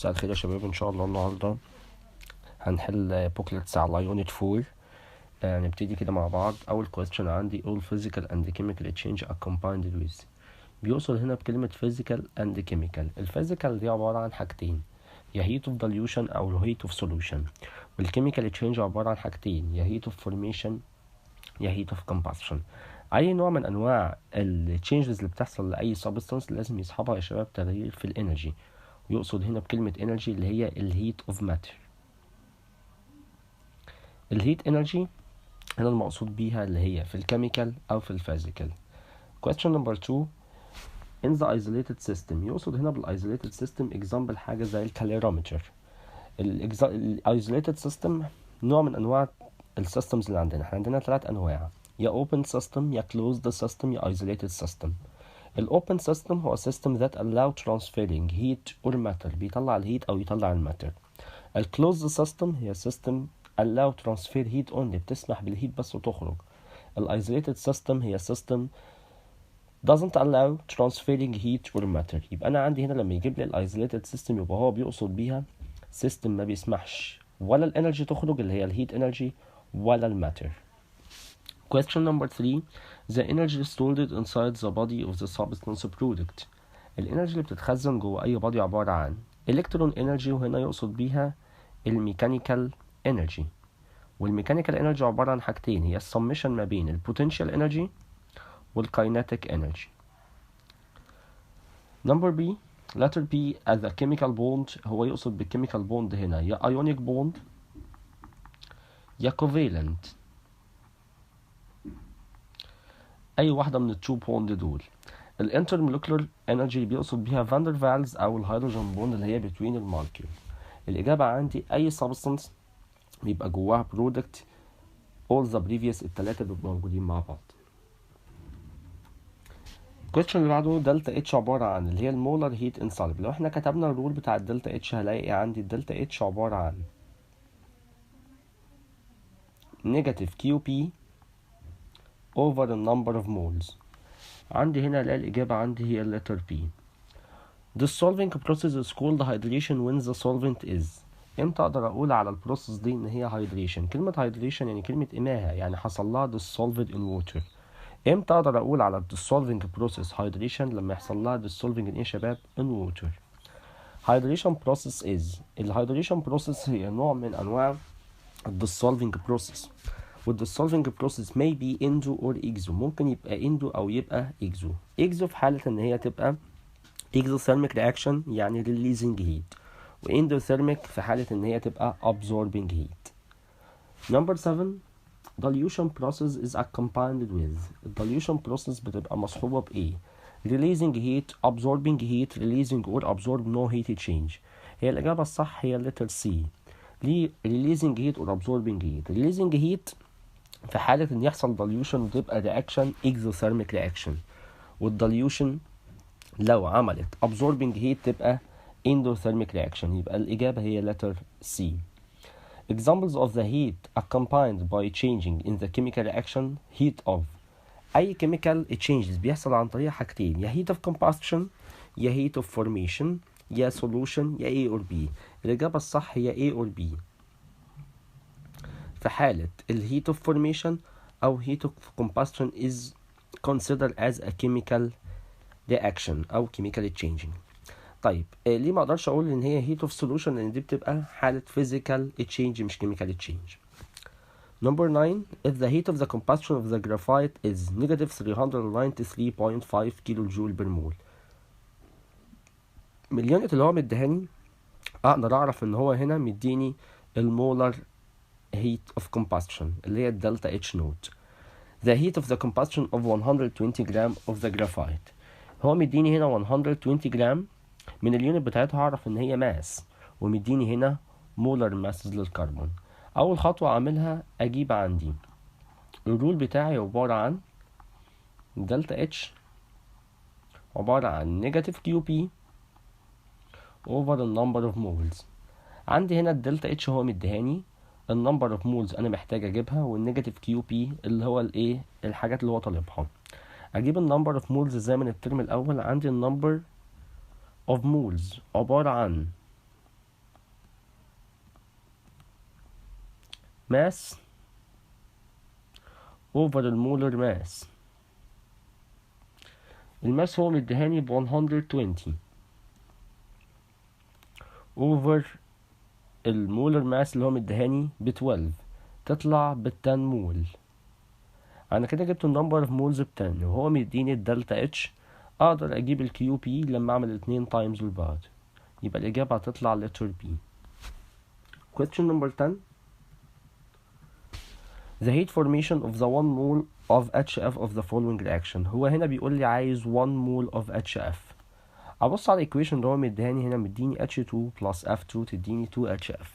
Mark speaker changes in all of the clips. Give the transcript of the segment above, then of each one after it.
Speaker 1: مساء الخير يا شباب. ان شاء الله النهارده هنحل بوكلتس على يونت 4. نبتدي كده مع بعض. اول question عندي all physical and chemical change are combined with. بيوصل هنا بكلمة physical and chemical. الفيزيكال دي عبارة عن حاجتين، يا heat of dilution او heat of solution، والchemical change عبارة عن حاجتين، يا heat of formation يا heat of combustion. اي نوع من انواع التشينجز اللي بتحصل لاي substance لازم يصحبها يا شباب تغيير في الانرجي، ويقصد هنا بكلمة energy اللي هي الهيت اوف ماتر. الهيت انرجي هنا المقصود بيها اللي هي في الكيميكال او في الفيزيكال. question number 2 in the isolated system. يقصد هنا بالايزوليتد سيستم example حاجة زي الكاليرومتر. الايزوليتد سيستم نوع من انواع السيستمز اللي عندنا. احنا عندنا 3 انواع، يا open system يا closed system يا isolated system. الاوبن سيستم هو system that allow transferring heat or matter، بيطلع الهيت او يطلع الماتر. الكلوزد سيستم هي system allow transfer heat only، بتسمح بالهيت بس وتخرج. الايزوليتد سيستم هي system doesn't allow transferring heat or matter. يبقى انا عندي هنا لما يجيب لي الايزوليتد سيستم يبقى هو بيقصد بيها system ما بيسمحش ولا الانرجي تخرج اللي هي الهيت انرجي ولا الماتر. question number 3 the energy stored inside the body of the substance product. الانرجي اللي بتتخزن جوه اي body عبارة عن electron energy، وهنا يقصد بيها الميكانيكال energy. والميكانيكال energy عبارة عن حاجتين، هي السمشن ما بين البوتنشال energy والكايناتيك energy. number B letter B as a chemical bond. هو يقصد بالchemical bond هنا يا ionic bond يا covalent، اي واحدة من التو بوند دول. الانترمولكولر انرجي بيقصد بيها فاندر فالز او الهيدروجين بوند اللي هي بتوين المولكيول. الاجابة عندي اي substance بيبقى جواها product all the previous التلاتة بيبقوا موجودين مع بعض. الكويستشن اللي بعده دلتا اتش عبارة عن اللي هي المولر هيت انسولب. لو احنا كتبنا الرول بتاع الدلتا اتش هلاقي عندي الدلتا اتش عبارة عن نيجاتيف كيو بي over the number of moles. عندي هنا الاقي الإجابة عندي هي اللتر بي. Dissolving process is called hydration when the solvent is. امتى اقدر اقول على البروسيس دي ان هي hydration؟ كلمة hydration يعني كلمة إماها، يعني حصل لها dissolved in water. امتى اقدر اقول على الديسولفينج بروسيس هايدريشن؟ لما يحصل لها ديسولفينج ان ايه يا شباب؟ ان ووتر. هايدريشن بروسيس از، الهايدريشن بروسيس هي نوع من انواع الديسولفينج بروسيس، والديسولفينج بروسيس may be اندو اور اكزو. ممكن يبقى اندو او يبقى اكزو. اكزو في حالة ان هي تبقى اكزوثيرميك رياكشن يعني ريليزنج هيت، واندوثيرميك في حالة ان هي تبقى absorbing heat. number 7 dilution process is accompanied with. dilution process بتبقى مصحوبة بإيه؟ releasing heat, absorbing heat, releasing or absorb no heat change. هي الإجابة الصح هي letter C. ليه releasing heat or absorbing heat؟ releasing heat في حالة إن يحصل dilution وتبقى reaction exothermic reaction، والdilution لو عملت absorbing heat تبقى endothermic reaction. يبقى الإجابة هي letter C. Examples of the heat accompanied by changing in the chemical reaction: heat of. أي chemical changes بيحصل عن طريق حاجتين، يا heat of combustion يا heat of formation يا solution يا A or B. الإجابة الصح هي A or B. في حالة ال heat of formation أو heat of combustion is considered as a chemical reaction أو chemical changing. طيب ليه ما اقدرش اقول ان هي heat of solution؟ لان دي بتبقى حالة physical change مش chemical change. number 9 if the heat of the combustion of the graphite is negative 393.5 كيلو جول بر مول. من اليونت اللي هو مديهاني اقدر اعرف ان هو هنا مديني المولر heat of combustion اللي هي الدلتا اتش نوت. the heat of the combustion of 120 جرام of the graphite. هو مديني هنا 120 جرام، من اليونت بتاعتها هعرف ان هي ماس، ومديني هنا مولر ماسز للكربون. اول خطوة اعملها اجيب عندي الرول بتاعي عبارة عن دلتا اتش عبارة عن نيجاتيف كيو بي اوفر النمبر اوف مولز. عندي هنا الدلتا اتش هو مديهاني، النمبر اوف مولز انا محتاج اجيبها، والنيجاتيف كيو بي اللي هو الايه الحاجات اللي هو طالبها. اجيب النمبر اوف مولز زي من الترم الاول. عندي النمبر of moles عبارة عن mass over المولر mass. الماس هو مديهاني ب 120 over المولر ماس اللي هو مديهاني ب 12 تطلع ب 10 مول. انا كده جبت النمبر اوف مولز ب 10 وهو مديني الدلتا اتش. اقدر اجيب الكيو بي لما اعمل الاتنين تايمز لبعض، يبقى الاجابه هتطلع letter B. question number 10. the heat formation of the 1 mole of HF of the following reaction. هو هنا بيقول لي عايز 1 mole of HF. ابص على الايكويشن اللي هو مديهاني هنا، مديني H2 plus F2 تديني 2HF.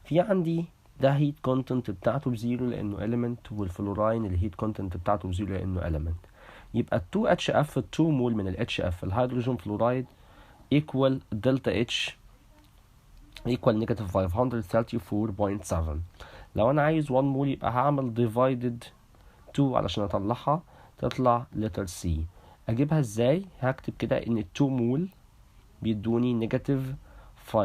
Speaker 1: في عندي ده هيت كونتنت بتاعته بزيرو لانه element، والفلوراين الهيت كونتنت بتاعته بزيرو لانه element. يبقى 2HF 2 مول من ال HF الهيدروجين فلورايد equal دلتا H equal negative 534.7. لو انا عايز 1 مول يبقى هعمل divided 2 علشان اطلعها تطلع letter C. اجيبها ازاي؟ هكتب كده ان 2 مول بيدوني negative 534.7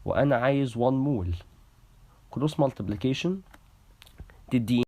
Speaker 1: وانا عايز 1 مول. cross multiplication تديني